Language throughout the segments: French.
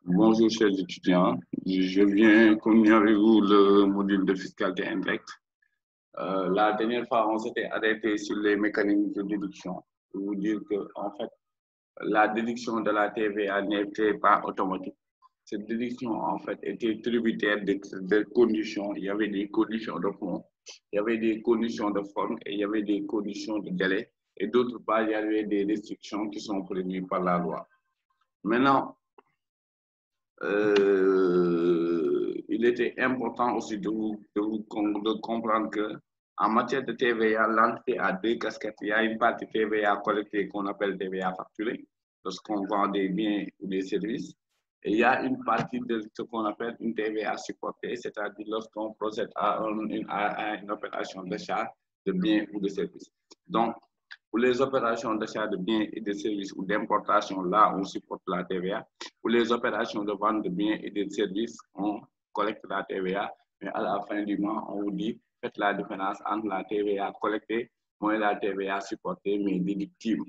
Bonjour, chers étudiants. Je viens communiquer avec vous le module de fiscalité indirecte. La dernière fois, on s'était arrêté sur les mécanismes de déduction. Pour vous dire que, en fait, la déduction de la TVA n'était pas automatique. Cette déduction, en fait, était tributaire de conditions. Il y avait des conditions de fond, il y avait des conditions de forme et il y avait des conditions de délai. Et d'autre part, il y avait des restrictions qui sont prévues par la loi. Maintenant, il était important aussi de comprendre que en matière de TVA, l'entité a deux casquettes. Il y a une partie TVA collectée qu'on appelle TVA facturée, lorsqu'on vend des biens ou des services. Et il y a une partie de ce qu'on appelle une TVA supportée, c'est-à-dire lorsqu'on procède à une opération d'achat de biens ou de services. Donc, pour les opérations d'achat de biens et de services ou d'importation, là, on supporte la TVA. Pour les opérations de vente de biens et de services, on collecte la TVA. Mais à la fin du mois, on vous dit, faites la différence entre la TVA collectée et la TVA supportée, mais déductible.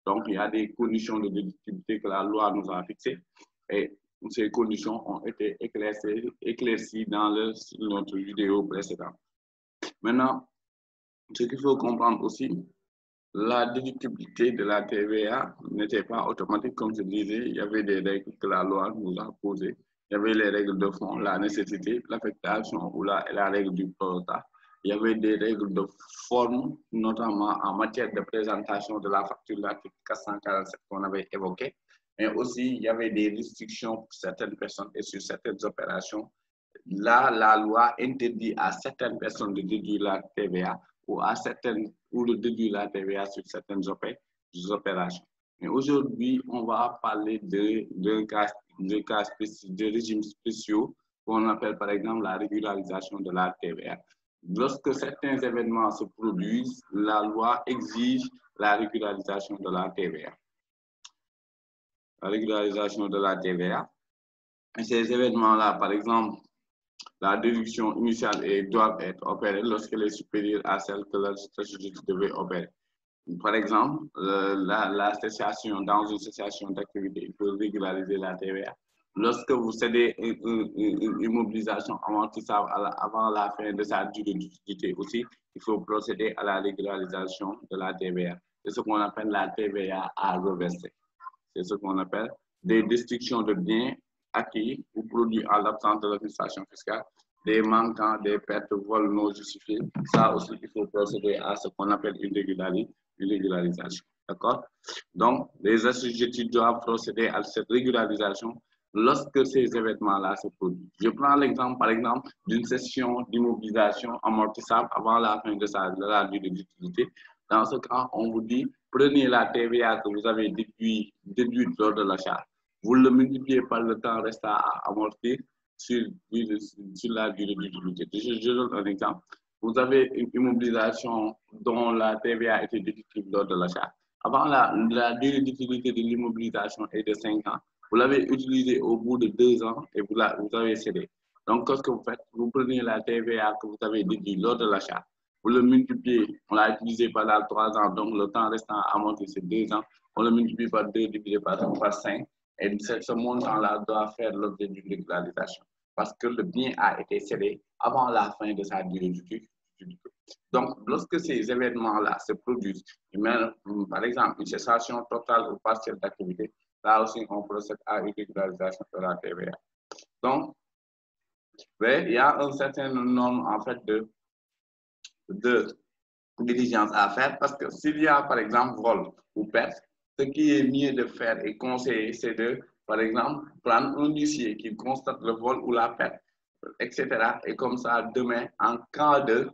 Donc, il y a des conditions de déductibilité que la loi nous a fixées. Et ces conditions ont été éclaircies dans notre vidéo précédente. Maintenant, ce qu'il faut comprendre aussi, la déductibilité de la TVA n'était pas automatique, comme je disais. Il y avait des règles que la loi nous a posées. Il y avait les règles de fond, la nécessité, l'affectation ou la règle du prorata. Il y avait des règles de forme, notamment en matière de présentation de la facture de l'article 447 qu'on avait évoqué. Mais aussi, il y avait des restrictions pour certaines personnes et sur certaines opérations. Là, la loi interdit à certaines personnes de déduire la TVA ou de déduire la TVA sur certaines opérations. Mais aujourd'hui, on va parler de régimes spéciaux qu'on appelle par exemple la régularisation de la TVA. Lorsque certains événements se produisent, la loi exige la régularisation de la TVA. La régularisation de la TVA. Et ces événements-là, par exemple, la déduction initiale doit être opérée lorsqu'elle est supérieure à celle que la société devait opérer. Par exemple, la cessation, dans une cessation d'activité, il faut régulariser la TVA. Lorsque vous cédez une immobilisation amortissable avant la fin de sa durée d'utilité aussi, il faut procéder à la régularisation de la TVA. C'est ce qu'on appelle la TVA à reverser. C'est ce qu'on appelle des destructions de biens acquis ou produits en l'absence de l'administration fiscale, des manquants, des pertes, vols non justifiés. Ça aussi, il faut procéder à ce qu'on appelle une régularisation. D'accord? Donc, les assujettis doivent procéder à cette régularisation lorsque ces événements-là se produisent. Je prends l'exemple, par exemple, d'une session d'immobilisation amortissable avant la fin de la durée d'utilité. Dans ce cas, on vous dit, prenez la TVA que vous avez déduite lors de l'achat, vous le multipliez par le temps restant à amortir sur la durée d'utilité. Je donne un exemple. Vous avez une immobilisation dont la TVA était déductible lors de l'achat. Avant la durée d'utilité de l'immobilisation est de 5 ans. Vous l'avez utilisé au bout de 2 ans et vous avez cédé. Donc, qu'est-ce que vous faites? Vous prenez la TVA que vous avez déduite lors de l'achat. Vous le multipliez, on l'a utilisé pendant 3 ans, donc le temps restant à amortir, c'est 2 ans. On le multiplie par 2 divisé par 5. Et ce montant-là doit faire l'objet d'une régularisation parce que le bien a été cédé avant la fin de sa durée d'utilité. Donc, lorsque ces événements-là se produisent, par exemple, une cessation totale ou partielle d'activité, là aussi, on procède à une régularisation de la TVA. Donc, il y a un certain nombre, en fait, de diligence à faire parce que s'il y a, par exemple, vol ou perte, ce qui est mieux de faire et conseiller, c'est de, par exemple, prendre un huissier qui constate le vol ou la perte, etc. Et comme ça, demain, en cas de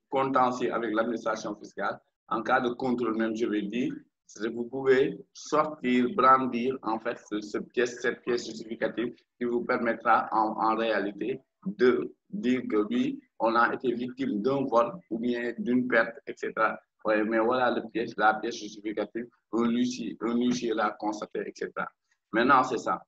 contentieux avec l'administration fiscale, en cas de contrôle même, je vais dire, vous pouvez sortir, brandir, en fait, cette pièce justificative qui vous permettra en réalité de dire que oui, on a été victime d'un vol ou bien d'une perte, etc. Ouais, mais voilà la pièce justificative, un huissier l'a constaté, etc. Maintenant, c'est ça.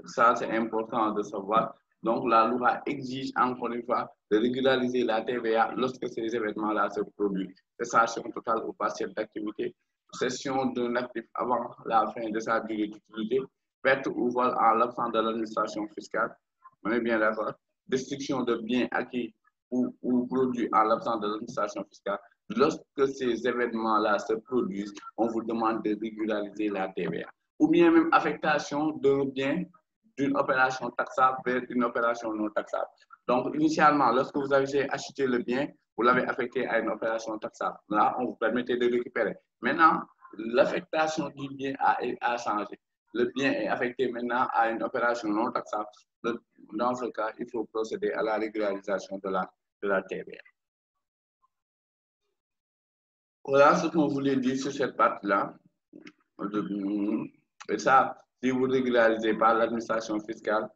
Ça, c'est important de savoir. Donc, la loi exige encore une fois de régulariser la TVA lorsque ces événements-là se produisent. Cessation totale ou partielle d'activité, cession d'un actif avant la fin de sa durée d'utilité, perte ou vol en l'absence de l'administration fiscale. On est bien d'accord. Destruction de biens acquis ou produits en l'absence de l'administration fiscale. Lorsque ces événements-là se produisent, on vous demande de régulariser la TVA. Ou bien même affectation d'un bien d'une opération taxable vers une opération non taxable. Donc, initialement, lorsque vous avez acheté le bien, vous l'avez affecté à une opération taxable. Là, on vous permettait de récupérer. Maintenant, l'affectation du bien a changé. Le bien est affecté maintenant à une opération non taxable. Dans ce cas, il faut procéder à la régularisation de la TVA. Voilà ce qu'on voulait dire sur cette partie-là. Et ça, si vous ne régularisez pas, l'administration fiscale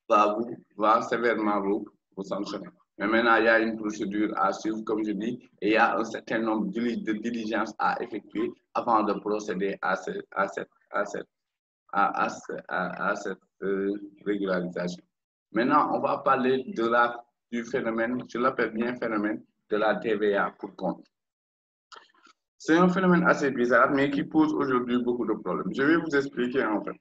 va sévèrement vous sanctionner. Mais maintenant, il y a une procédure à suivre, comme je dis, et il y a un certain nombre de diligences à effectuer avant de procéder à cette régularisation. Maintenant, on va parler du phénomène, je l'appelle bien phénomène de la TVA pour compte. C'est un phénomène assez bizarre, mais qui pose aujourd'hui beaucoup de problèmes. Je vais vous expliquer en fait.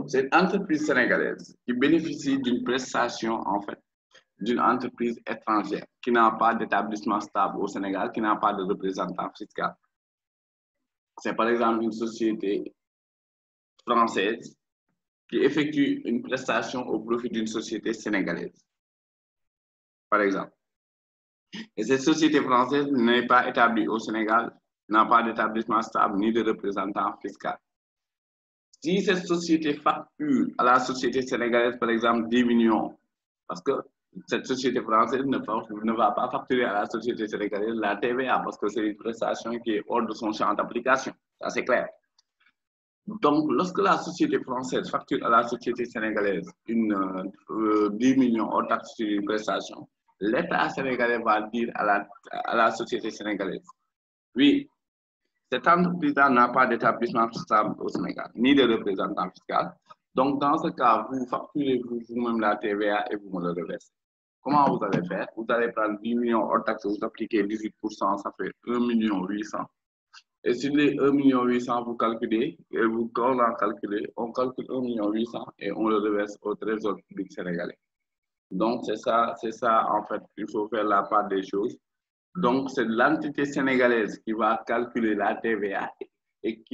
C'est une entreprise sénégalaise qui bénéficie d'une prestation en fait d'une entreprise étrangère qui n'a pas d'établissement stable au Sénégal, qui n'a pas de représentant fiscal. C'est par exemple une société française qui effectue une prestation au profit d'une société sénégalaise, par exemple. Et cette société française n'est pas établie au Sénégal, n'a pas d'établissement stable ni de représentant fiscal. Si cette société facture à la société sénégalaise, par exemple, 10 millions, parce que cette société française ne va pas facturer à la société sénégalaise la TVA, parce que c'est une prestation qui est hors de son champ d'application. Ça, c'est clair. Donc, lorsque la société française facture à la société sénégalaise 10 millions hors taxe sur une prestation, l'État sénégalais va dire à la société sénégalaise, oui, cette entreprise-là n'a pas d'établissement stable au Sénégal, ni de représentant fiscal. Donc, dans ce cas, vous facturez vous-même la TVA et vous me le reversez. Comment vous allez faire? Vous allez prendre 10 millions hors taxe, vous appliquez 18%, ça fait 1 800 000. Et sur les 1 800 000, vous calculez, et quand on a calculé, on calcule 1 800 000 et on le reverse au trésor public sénégalais. Donc, c'est ça, en fait, il faut faire la part des choses. Donc, c'est l'entité sénégalaise qui va calculer la TVA et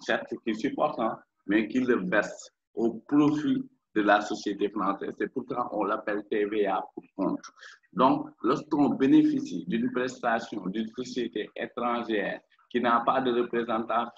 certes, qui supporte, mais qui le verse au profit de la société française. C'est pourquoi on l'appelle TVA pour compte. Donc, lorsqu'on bénéficie d'une prestation d'une société étrangère qui n'a pas de représentant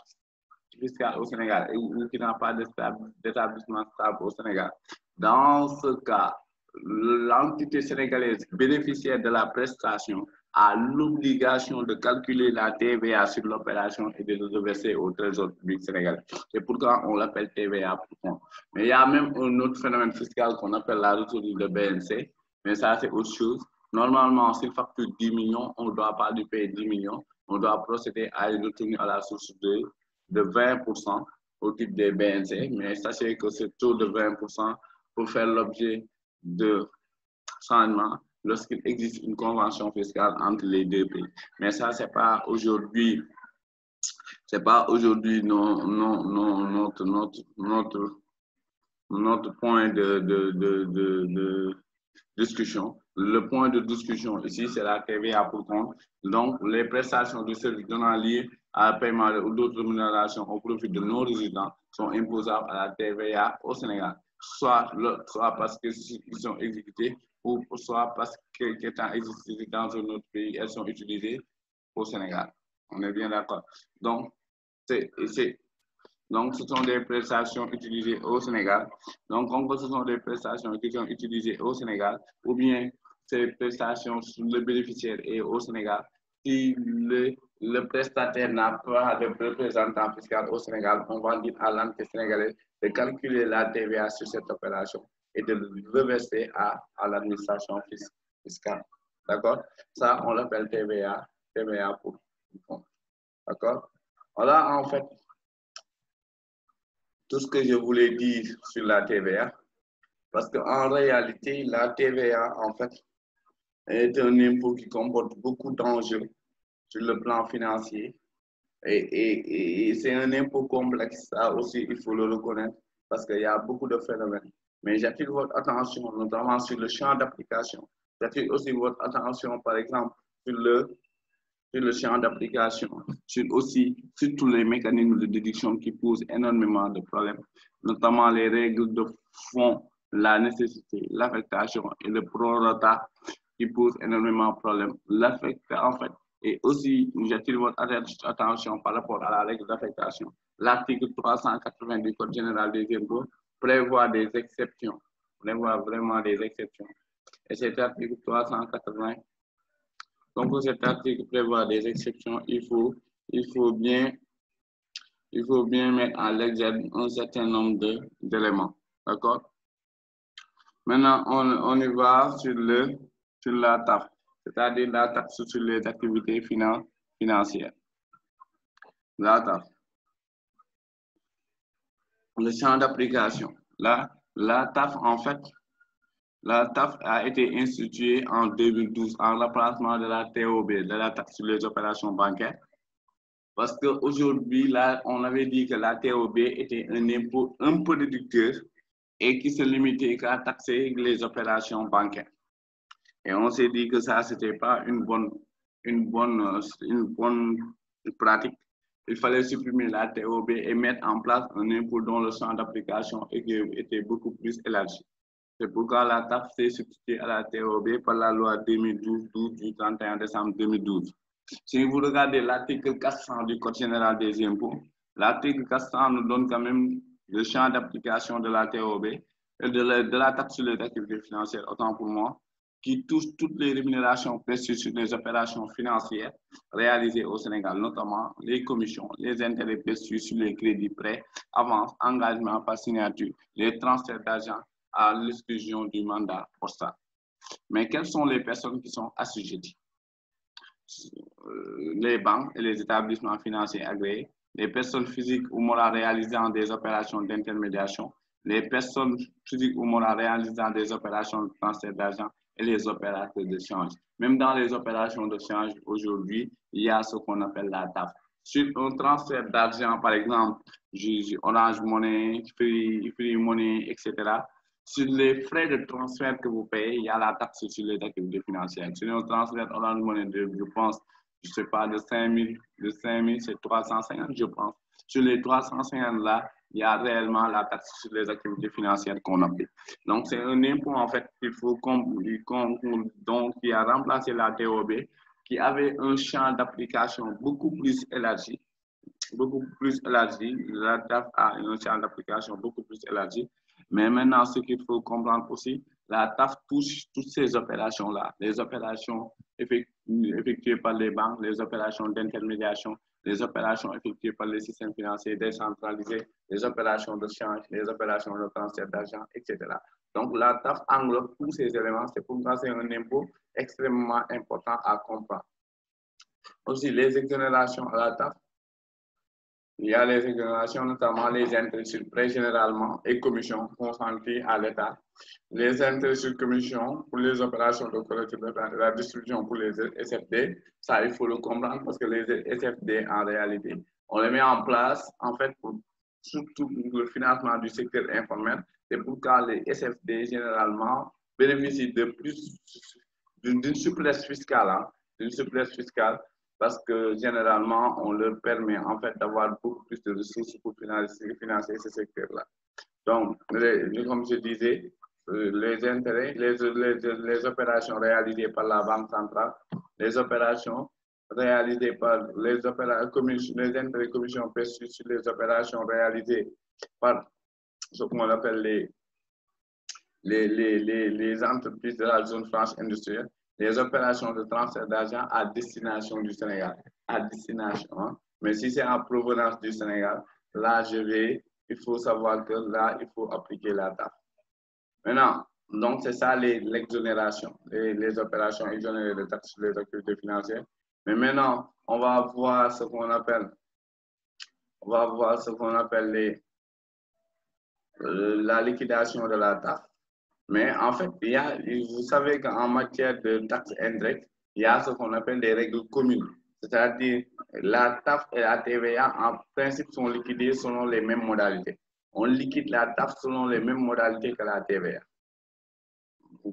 fiscal au Sénégal ou qui n'a pas d'établissement stable au Sénégal, dans ce cas, l'entité sénégalaise bénéficiaire de la prestation a l'obligation de calculer la TVA sur l'opération et de le reverser au trésor public sénégalais. C'est pourquoi on l'appelle TVA pour compte. Mais il y a même un autre phénomène fiscal qu'on appelle la retenue de BNC, mais ça c'est autre chose. Normalement, s'il facture 10 millions, on ne doit pas lui payer 10 millions, on doit procéder à une retenue à la source de 20% au titre des BNC, mais sachez que ce taux de 20% peut faire l'objet de changement lorsqu'il existe une convention fiscale entre les deux pays. Mais ça, c'est pas aujourd'hui notre point de discussion. Le point de discussion ici, c'est la TVA pour compte. Donc, les prestations de services donnant lieu à paiement ou d'autres rémunérations au profit de non-résidents sont imposables à la TVA au Sénégal, soit parce qu'ils sont exécutés ou soit parce qu'étant exécutés dans un autre pays, elles sont utilisées au Sénégal. On est bien d'accord. Donc, ce sont des prestations utilisées au Sénégal. Donc, ce sont des prestations qui sont utilisées au Sénégal, ou bien ces prestations sur le bénéficiaire est au Sénégal. Si le prestataire n'a pas de représentant fiscal au Sénégal, on va dire à l'entité sénégalaise de calculer la TVA sur cette opération et de le reverser à l'administration fiscale. D'accord? Ça, on l'appelle TVA pour compte. D'accord? Voilà, en fait, tout ce que je voulais dire sur la TVA, parce qu'en réalité, la TVA, en fait, est un impôt qui comporte beaucoup d'enjeux sur le plan financier. Et c'est un impôt complexe, ça aussi, il faut le reconnaître, parce qu'il y a beaucoup de phénomènes. Mais j'attire votre attention, notamment sur le champ d'application. J'attire aussi votre attention, par exemple, sur le champ d'application, sur tous les mécanismes de déduction qui posent énormément de problèmes, notamment les règles de fonds, la nécessité, l'affectation et le prorata qui posent énormément de problèmes. En fait, et aussi, j'attire votre attention par rapport à la règle d'affectation. L'article 380 du Code général des impôts prévoit des exceptions, prévoit vraiment des exceptions. Et cet article 380, donc cet article prévoit des exceptions, il faut bien mettre en l'exergue un certain nombre d'éléments. D'accord? Maintenant, on y va sur la TAF, c'est-à-dire la taxe sur les activités financières. La TAF. Le champ d'application. La TAF, en fait, la TAF a été instituée en 2012 en remplacement de la TOB, de la taxe sur les opérations bancaires. Parce qu'aujourd'hui, là, on avait dit que la TOB était un impôt un peu réducteur et qui se limitait qu'à taxer les opérations bancaires. Et on s'est dit que ça, c'était pas une bonne pratique. Il fallait supprimer la TOB et mettre en place un impôt dont le champ d'application était beaucoup plus élargi. C'est pourquoi la taxe s'est substituée à la TOB par la loi 2012 du 31 décembre 2012. Si vous regardez l'article 400 du Code général des impôts, l'article 400 nous donne quand même le champ d'application de la TOB et de la taxe sur les activités financières, autant pour moi, qui touche toutes les rémunérations perçues sur les opérations financières réalisées au Sénégal, notamment les commissions, les intérêts perçus sur les crédits prêts, avances, engagements par signature, les transferts d'argent à l'exclusion du mandat postal. Mais quelles sont les personnes qui sont assujetties? Les banques et les établissements financiers agréés, les personnes physiques ou morales réalisant des opérations d'intermédiation, les personnes physiques ou morales réalisant des opérations de transfert d'argent et les opérateurs de change. Même dans les opérations de change aujourd'hui, il y a ce qu'on appelle la TAF. Sur un transfert d'argent, par exemple, Orange Money, Free Money, etc., sur les frais de transfert que vous payez, il y a la taxe sur les activités financières. Sur un transfert Orange Money, je pense, je ne sais pas, de 5 000, c'est 350, je pense. Sur les 350 là, il y a réellement la taxe sur les activités financières qu'on applique. Donc, c'est un impôt, en fait, qui a remplacé la TOB, qui avait un champ d'application beaucoup plus élargi. La TAF a un champ d'application beaucoup plus élargi. Mais maintenant, ce qu'il faut comprendre aussi, la TAF touche toutes ces opérations-là, les opérations effectuées par les banques, les opérations d'intermédiation, les opérations effectuées par les systèmes financiers décentralisés, les opérations de change, les opérations de transfert d'argent, etc. Donc, la TAF englobe tous ces éléments. C'est pourquoi c'est un impôt extrêmement important à comprendre. Aussi, les exonérations à la TAF. Il y a les exonérations, notamment les intérêts sur prêt généralement et commissions consenties à l'État. Les intérêts sur commission pour les opérations de collecte de la distribution pour les SFD, ça il faut le comprendre parce que les SFD en réalité, on les met en place en fait pour surtout le financement du secteur informel. C'est pourquoi les SFD généralement bénéficient de plus d'une souplesse fiscale, parce que généralement, on leur permet en fait d'avoir beaucoup plus de ressources pour financer ce secteur-là. Donc, comme je disais, les intérêts, les opérations réalisées par la Banque centrale, les opérations réalisées par les intérêts commissions perçues sur les opérations réalisées par ce qu'on appelle les entreprises de la zone franche industrielle, les opérations de transfert d'argent à destination du Sénégal, hein? Mais si c'est en provenance du Sénégal, là, il faut savoir que là, il faut appliquer la TAF. Maintenant, donc c'est ça l'exonération, les opérations exonérées de taxes sur les activités financières. Mais maintenant, on va voir ce qu'on appelle la liquidation de la TAF. Mais en fait, vous savez qu'en matière de taxes indirectes, il y a ce qu'on appelle des règles communes. C'est-à-dire, la TAF et la TVA, en principe, sont liquidées selon les mêmes modalités. On liquide la TAF selon les mêmes modalités que la TVA.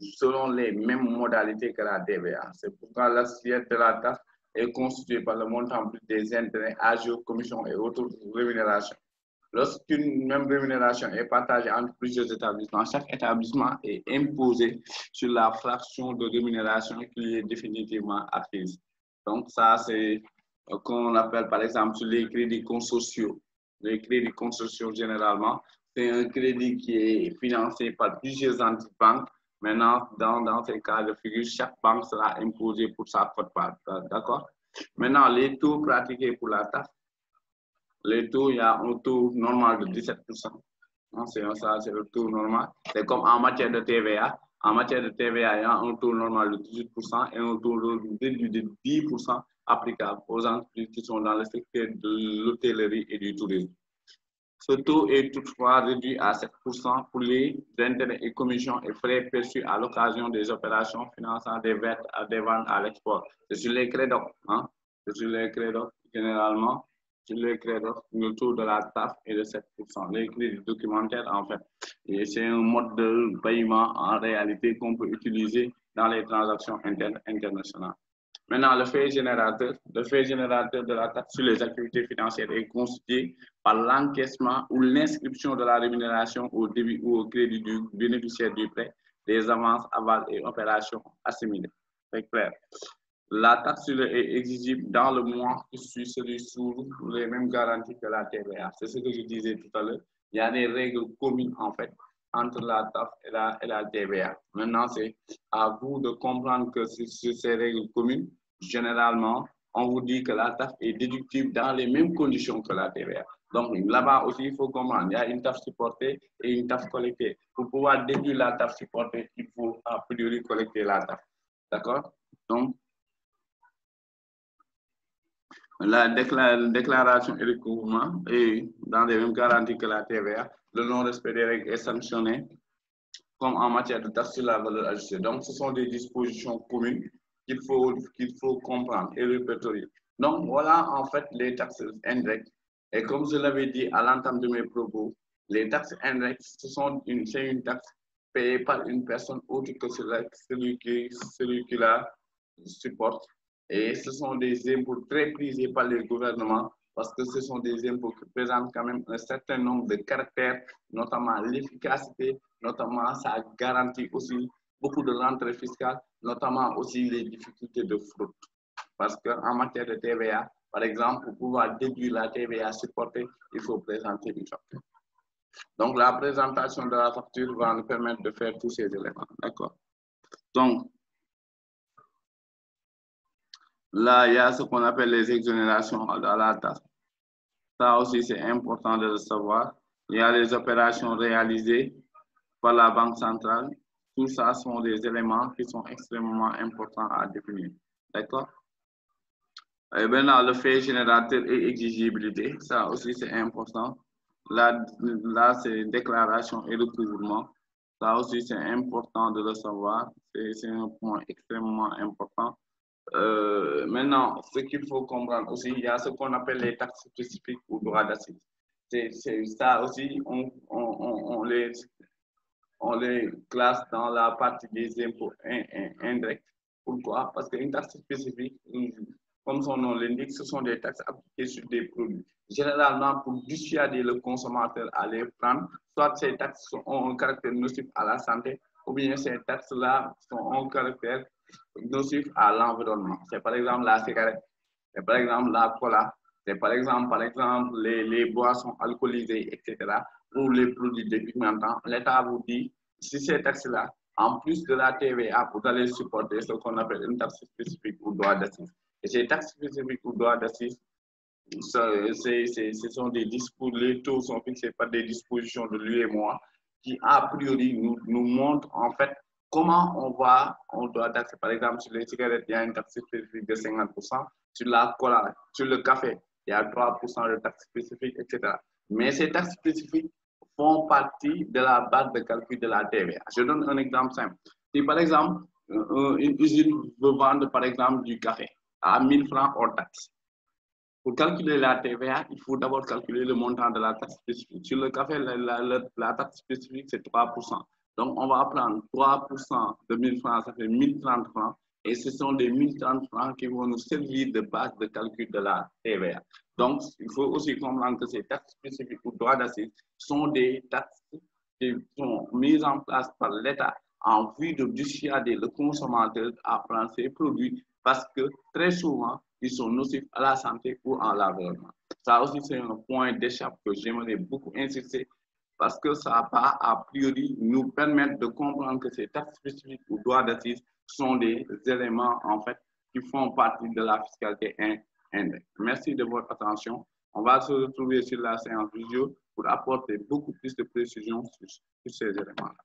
Selon les mêmes modalités que la TVA. C'est pourquoi l'assiette de la TAF est constituée par le montant brut des intérêts, agios, commissions et autres rémunérations. Lorsqu'une même rémunération est partagée entre plusieurs établissements, chaque établissement est imposé sur la fraction de rémunération qui est définitivement acquise. Donc, ça, c'est ce qu'on appelle, par exemple, sur les crédits consortiaux. Les crédits consortiaux, généralement, c'est un crédit qui est financé par plusieurs banques. Maintenant, dans ces cas de figure, chaque banque sera imposée pour sa quote-part. D'accord? Maintenant, les taux pratiqués pour la taxe. Les taux, il y a un taux normal de 17%. C'est le taux normal. C'est comme en matière de TVA. En matière de TVA, il y a un taux normal de 18% et un taux réduit de 10% applicable aux entreprises qui sont dans le secteur de l'hôtellerie et du tourisme. Ce taux est toutefois réduit à 7% pour les intérêts et commissions et frais perçus à l'occasion des opérations finançant des ventes à l'export. C'est sur les crédits, hein? C'est sur les crédits généralement. Sur les crédits, le taux de la TAF est de 7%. Les crédits documentaires, en fait, c'est un mode de paiement en réalité qu'on peut utiliser dans les transactions internationales. Maintenant, le fait générateur de la taxe sur les activités financières est constitué par l'encaissement ou l'inscription de la rémunération au débit ou au crédit du bénéficiaire du prêt, des avances, avals et opérations assimilées. C'est clair. La taxe est exigible dans le mois qui suit celui sous les mêmes garanties que la TVA. C'est ce que je disais tout à l'heure. Il y a des règles communes, en fait, entre la TAF et la TVA. Maintenant, c'est à vous de comprendre que sur ces règles communes, généralement, on vous dit que la TAF est déductible dans les mêmes conditions que la TVA. Donc, là-bas aussi, il faut comprendre, il y a une TAF supportée et une TAF collectée. Pour pouvoir déduire la TAF supportée, il faut a priori collecter la TAF. D'accord? Donc, la déclaration et le recouvrement est dans les mêmes garanties que la TVA. Le non-respect des règles est sanctionné comme en matière de taxe sur la valeur ajoutée. Donc, ce sont des dispositions communes qu'il faut comprendre et répertorier. Donc, voilà en fait les taxes indirectes. Et comme je l'avais dit à l'entame de mes propos, les taxes indirectes, c'est une taxe payée par une personne autre que celui qui la supporte. Et ce sont des impôts très prisés par les gouvernements parce que ce sont des impôts qui présentent quand même un certain nombre de caractères, notamment l'efficacité, notamment ça garantit aussi beaucoup de rentrées fiscales, notamment aussi les difficultés de fraude. Parce qu'en matière de TVA, par exemple, pour pouvoir déduire la TVA supportée, il faut présenter une facture. Donc, la présentation de la facture va nous permettre de faire tous ces éléments. D'accord? Donc, là, il y a ce qu'on appelle les exonérations dans la taxe. Ça aussi, c'est important de le savoir. Il y a les opérations réalisées par la Banque centrale. Tout ça sont des éléments qui sont extrêmement importants à définir. D'accord? Et maintenant, le fait générateur et exigibilité, ça aussi, c'est important. Là c'est déclaration et recouvrement. Ça aussi, c'est important de le savoir. C'est un point extrêmement important. Maintenant, ce qu'il faut comprendre aussi, il y a ce qu'on appelle les taxes spécifiques ou droits d'assises. C'est ça aussi, on les classe dans la partie des impôts indirects. Pourquoi? Parce qu'une taxe spécifique, comme son nom l'indique, ce sont des taxes appliquées sur des produits. Généralement, pour dissuader le consommateur à les prendre, soit ces taxes ont un caractère nocif à la santé, ou bien ces taxes-là ont un caractère nocif à l'environnement. C'est par exemple la cigarette, c'est par exemple la cola, c'est par exemple les boissons alcoolisées, etc., ou les produits dépigmentants. L'État vous dit, si ces taxes-là, en plus de la TVA, vous allez supporter ce qu'on appelle une taxe spécifique ou droit d'assises. Et ces taxes spécifiques ou droit d'assises, ce sont des dispositions, les taux sont fixés par des dispositions de l'UEMOA qui, a priori, nous montrent en fait comment on doit taxer. Par exemple, sur les cigarettes, il y a une taxe spécifique de 50%. Sur la cola, sur le café, il y a 3% de taxes spécifiques, etc. Mais ces taxes spécifiques font partie de la base de calcul de la TVA. Je donne un exemple simple. Si, par exemple, une usine veut vendre, par exemple, du café, à 1000 francs hors taxe. Pour calculer la TVA, il faut d'abord calculer le montant de la taxe spécifique. Sur le café, la taxe spécifique, c'est 3%. Donc, on va prendre 3% de 1000 francs, ça fait 1030 francs. Et ce sont les 1030 francs qui vont nous servir de base de calcul de la TVA. Donc, il faut aussi comprendre que ces taxes spécifiques ou droits d'assises sont des taxes qui sont mises en place par l'État en vue de dissuader le consommateur à prendre ces produits parce que très souvent, ils sont nocifs à la santé ou à l'environnement. Ça aussi, c'est un point d'échappe que j'aimerais beaucoup insister parce que ça va, a priori, nous permettre de comprendre que ces taxes spécifiques ou droits d'assises sont des éléments, en fait, qui font partie de la fiscalité indirecte. Merci de votre attention. On va se retrouver sur la séance vidéo pour apporter beaucoup plus de précision sur ces éléments-là.